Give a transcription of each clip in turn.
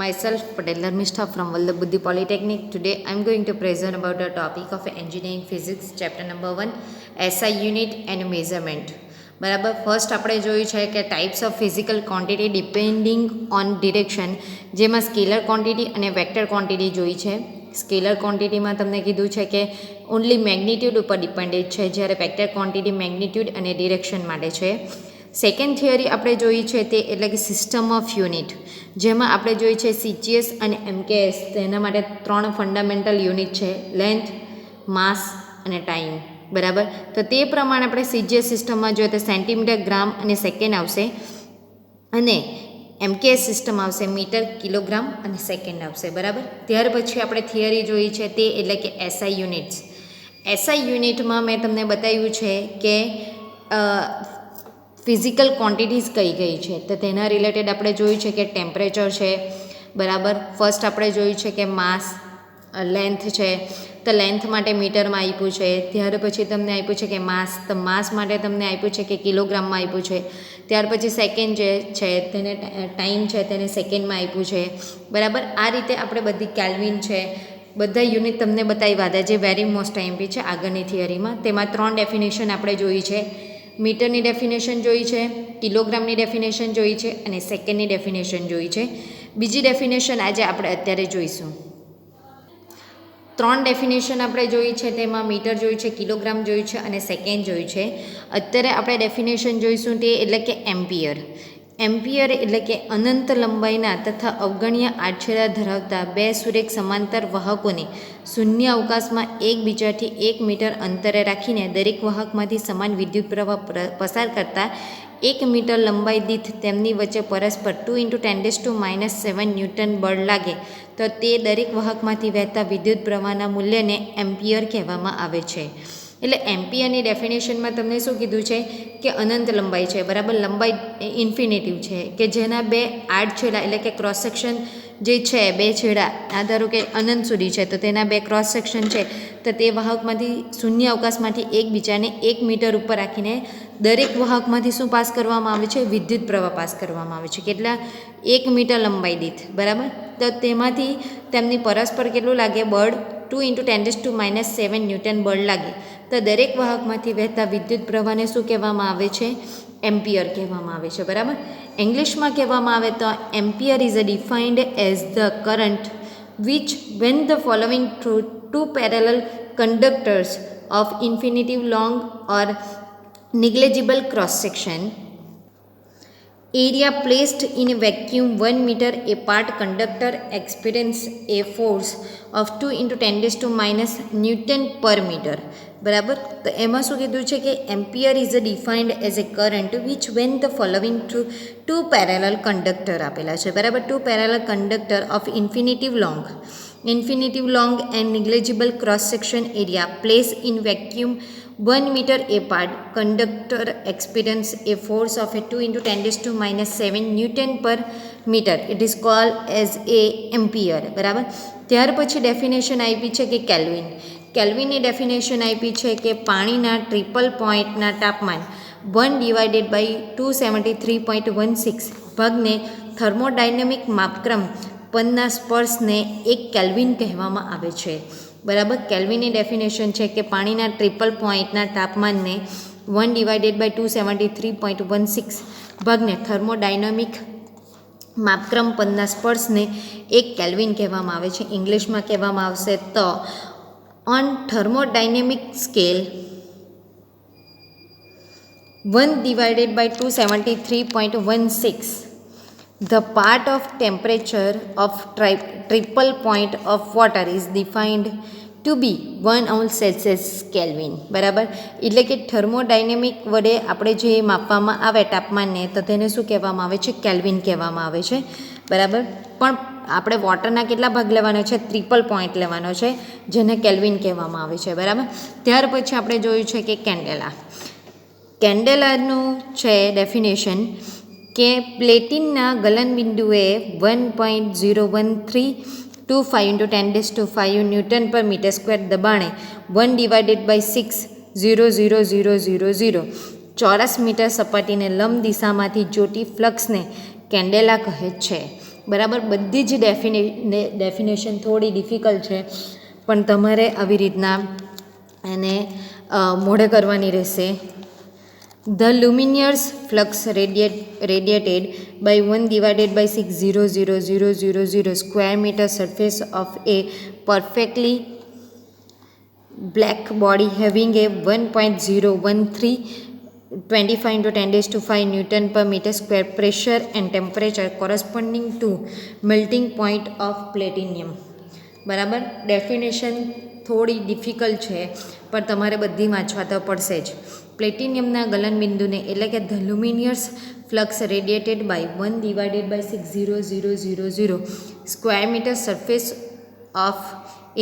Myself, Patel Dharmistha from Vallabh Buddhi Polytechnic. Today I am going to present about the topic of engineering physics, chapter number 1, SI unit and measurement. બરાબર. First આપણે જોયું છે કે types of physical quantity depending on direction, જેમાં scalar quantity અને vector quantity જોઈ છે. Scalar ક્વોન્ટિટીમાં તમને કીધું છે કે ઓનલી મેગ્નિટ્યુડ ઉપર ડિપેન્ડેડ છે, જ્યારે વેક્ટર ક્વોન્ટિટી મેગ્નિટ્યુડ અને ડિરેક્શન માટે છે. સેકન્ડ થિયરી આપણે જોઈ છે તે એટલે કે સિસ્ટમ ઓફ યુનિટ, જેમાં આપણે જોઈ છે CGS અને MKS. તેના માટે 3 ફંડામેન્ટલ યુનિટ છે: લેન્થ, માસ અને ટાઈમ. બરાબર. તો તે પ્રમાણે આપણે CGS સિસ્ટમમાં જોઈએ તો સેન્ટીમીટર, ગ્રામ અને સેકન્ડ આવશે, અને MKS સિસ્ટમ આવશે મીટર, કિલોગ્રામ અને સેકન્ડ આવશે. બરાબર. ત્યાર પછી આપણે થિયરી જોઈ છે તે એટલે કે SI યુનિટ્સ. SI યુનિટમાં મેં તમને બતાવ્યું છે કે ફિઝિકલ ક્વોન્ટિટીઝ કઈ કઈ છે, તો તેના રિલેટેડ આપણે જોયું છે કે ટેમ્પરેચર છે. બરાબર. ફર્સ્ટ આપણે જોયું છે કે માસ, લેન્થ છે, તો લેન્થ માટે મીટરમાં આપ્યું છે. ત્યાર પછી તમને આપ્યું છે કે માસ, તો માસ માટે તમને આપ્યું છે કે કિલોગ્રામમાં આપ્યું છે. ત્યાર પછી સેકન્ડ જે છે તેને ટાઈમ છે તેને સેકન્ડમાં આપ્યું છે. બરાબર. આ રીતે આપણે બધી કેલ્વિન છે બધા યુનિટ તમને બતાવ્યા હતા, જે વેરી મોસ્ટ આઈમ્પી છે આગળની થિયરીમાં. તેમાં 3 ડેફિનેશન આપણે જોઈ છે: મીટરની ડેફિનેશન જોઈ છે, કિલોગ્રામની ડેફિનેશન જોઈ છે અને સેકન્ડની ડેફિનેશન જોઈ છે. બીજી ડેફિનેશન આજે આપણે અત્યારે જોઈશું. 3 ડેફિનેશન આપણે જોઈ છે, તેમાં મીટર જોઈ છે, કિલોગ્રામ જોઈ છે અને સેકન્ડ જોઈ છે. અત્યારે આપણે ડેફિનેશન જોઈશું તે એટલે કે એમ્પિયર. એમ્પિયર એટલે કે અનંત લંબાઈના તથા અવગણ્ય આડછેડા ધરાવતા 2 સુરેખ સમાંતર વાહકોને શૂન્ય અવકાશમાં એકબીજાથી 1 મીટર અંતરે રાખીને દરેક વાહકમાંથી સમાન વિદ્યુત પ્રવાહ પસાર કરતા 1 મીટર લંબાઈ દીઠ તેમની વચ્ચે પરસ્પર 2 × 10⁻⁷ ન્યૂટન બળ લાગે તો તે દરેક વાહકમાંથી વહેતા વિદ્યુત પ્રવાહના મૂલ્યને એમ્પિયર કહેવામાં આવે છે. એટલે એમ્પિયરની ડેફિનેશનમાં તમને શું કીધું છે કે અનંત લંબાઈ છે. બરાબર. લંબાઈ ઇન્ફિનિટિવ છે કે જેના 2 આડછેડા એટલે કે ક્રોસ સેક્શન જે છે, 2 છેડા આ ધારો કે અનંત સુધી છે, તો તેના 2 ક્રોસ સેક્શન છે, તો તે વાહકમાંથી શૂન્ય અવકાશમાંથી એકબીજાને 1 મીટર ઉપર રાખીને દરેક વાહકમાંથી શું પાસ કરવામાં આવે છે? વિદ્યુત પ્રવાહ પાસ કરવામાં આવે છે. કેટલા? 1 મીટર લંબાઈ દીઠ. બરાબર. તો તેમાંથી તેમની પરસ્પર કેટલું લાગે? બળ 2 × 10⁻⁷ ન્યૂટન બળ લાગે. તો દરેક વાહકમાંથી વહેતા વિદ્યુત પ્રવાહને શું કહેવામાં આવે છે? એમ્પિયર કહેવામાં આવે છે. બરાબર. ઇંગ્લિશમાં કહેવામાં આવે તો ampere is defined as the current which when the following through 2 parallel conductors of infinitive long or negligible cross section area placed in a vacuum 1 meter apart conductor experience a force of 2 × 10⁻⁻ Newton per meter. બરાબર. તો એમાં શું કીધું છે કે ampere is defined as a current which when the following through 2 parallel conductor આપેલા છે. બરાબર. 2 parallel conductor of infinitive long and negligible cross section area placed in vacuum 1 meter apart conductor experience a force of a 2 × 10⁻⁷ Newton per meter. It is called as a ampere. બરાબર. ત્યાર પછી definition આપી છે કે kelvin. કેલ્વિનની definition આપી છે કે પાણીના ટ્રિપલ પોઈન્ટના તાપમાન 1/273.16 ભાગને થર્મોડાયનેમિક માપક્રમ પરના સ્પર્શને 1 કેલ્વિન કહેવામાં આવે છે. બરાબર. કેલ્વિનની ડેફિનેશન છે કે પાણીના ટ્રિપલ પોઈન્ટના તાપમાનને 1/273.16 ભાગને થર્મોડાયનેમિક માપક્રમ પરના સ્પર્શને 1 કેલ્વિન કહેવામાં આવે છે. ઇંગ્લિશમાં કહેવામાં આવશે તો on thermodynamic scale 1/273.16 the part of temperature of triple point of water is defined to be 1°C Kelvin. બરાબર. એટલે કે થર્મોડાયનેમિક વડે આપણે જે માપવામાં આવે તાપમાનને, તો તેને શું કહેવામાં આવે છે? કેલ્વિન કહેવામાં આવે છે. બરાબર. પણ આપણે વોટરના કેટલા ભાગ લેવાનો છે? ટ્રિપલ પોઈન્ટ લેવાનો છે, જેને કેલ્વિન કહેવામાં આવે છે. બરાબર. ત્યાર પછી આપણે જોયું છે કે કેન્ડેલા. કેન્ડેલાનું છે ડેફિનેશન કે પ્લેટિનના ગલનબિંદુએ 1.01325 × 10⁵ ન્યૂટન પર મીટર સ્ક્વેર દબાણે 1/6000000 ચોરસ મીટર સપાટીને લંબ દિશામાંથી જોતી ફ્લક્સને કેન્ડેલા કહે છે. બરાબર. બધી જ ડેફિનેશન થોડી ડિફિકલ્ટ છે, પણ તમારે આવી રીતના એને મોઢે કરવાની રહેશે. The luminous flux radiated by 1 divided by 600,000 square meter surface of a perfectly black body having a 1.01325 into 10 to 5 Newton per meter square pressure and temperature corresponding to melting point of platinum. બરાબર. Definition થોડી difficult છે, પણ તમારે બધી વાંચવા તો પડશે જ. પ્લેટિનિયમના ગલનબિંદુને એટલે કે the luminous flux radiated by 1 divided by 600,000 square metre surface of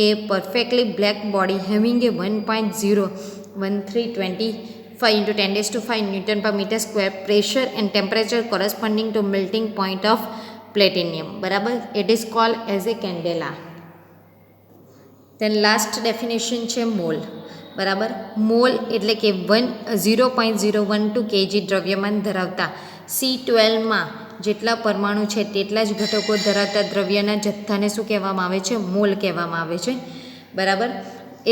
a perfectly black body having a 1.01325 into 10 to 5 Newton per meter square pressure and temperature corresponding to melting point of platinum. બરાબર. It is called as a candela. Then last definition છે mall. બરાબર. Mall એટલે કે 0.012 kg દ્રવ્યમાન ધરાવતા C12માં જેટલા પરમાણુ છે તેટલા જ ઘટકો ધરાવતા દ્રવ્યના જથ્થાને શું કહેવામાં આવે છે? મોલ કહેવામાં આવે છે. બરાબર.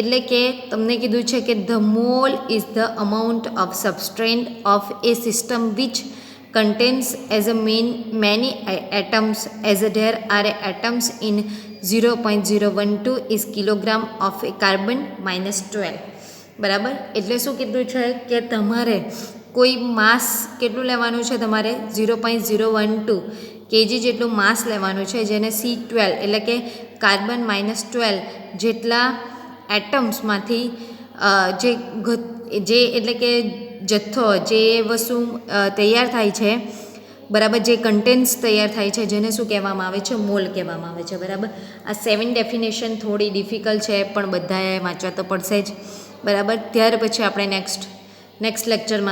એટલે કે તમને કીધું છે કે the mole is the amount of substance of a system which contains as a many atoms as there are atoms in 0.012 is kilogram of a carbon minus 12. બરાબર. એટલે શું કીધું છે કે તમારે કોઈ માસ કેટલું લેવાનું છે? તમારે 0.012 kg જેટલું માસ લેવાનું છે, જેને C12 એટલે કે કાર્બન -12 જેટલા એટમ્સમાંથી જે એટલે કે જથ્થો જે વસ્તુ તૈયાર થાય છે, બરાબર, જે કન્ટેન્ટ્સ તૈયાર થાય છે, જેને શું કહેવામાં આવે છે? મોલ કહેવામાં આવે છે. બરાબર. આ 7 ડેફિનેશન થોડી ડિફિકલ્ટ છે, પણ બધાએ વાંચવા તો પડશે જ. બરાબર. ત્યાર પછી આપણે નેક્સ્ટ લેક્ચરમાં